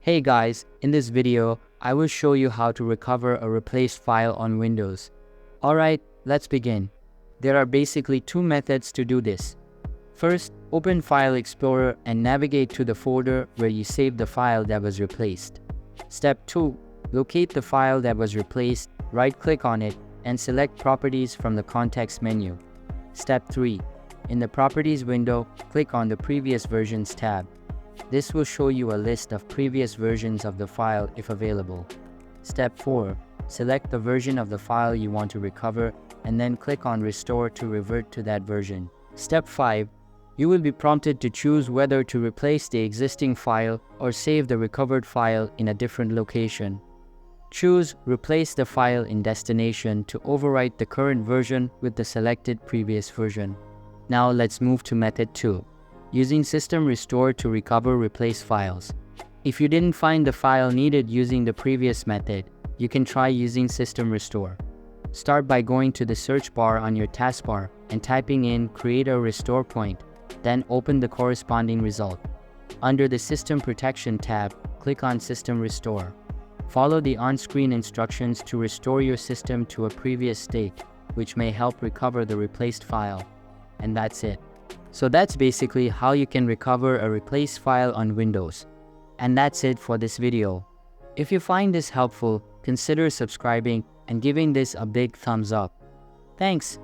Hey guys, in this video, I will show you how to recover a replaced file on Windows. Alright, let's begin. There are basically two methods to do this. First, open File Explorer and navigate to the folder where you saved the file that was replaced. Step 2. Locate the file that was replaced, right-click on it, and select Properties from the context menu. Step 3. In the Properties window, click on the Previous Versions tab. This will show you a list of previous versions of the file if available. Step 4. Select the version of the file you want to recover and then click on Restore to revert to that version. Step 5. You will be prompted to choose whether to replace the existing file or save the recovered file in a different location. Choose Replace the file in destination to overwrite the current version with the selected previous version. Now let's move to method 2. Using System Restore to recover replaced files. If you didn't find the file needed using the previous method, you can try using System Restore. Start by going to the search bar on your taskbar and typing in Create a Restore Point, then open the corresponding result. Under the System Protection tab, click on System Restore. Follow the on-screen instructions to restore your system to a previous state, which may help recover the replaced file. And that's it. So that's basically how you can recover a replaced file on Windows. And that's it for this video. If you find this helpful, consider subscribing and giving this a big thumbs up. Thanks.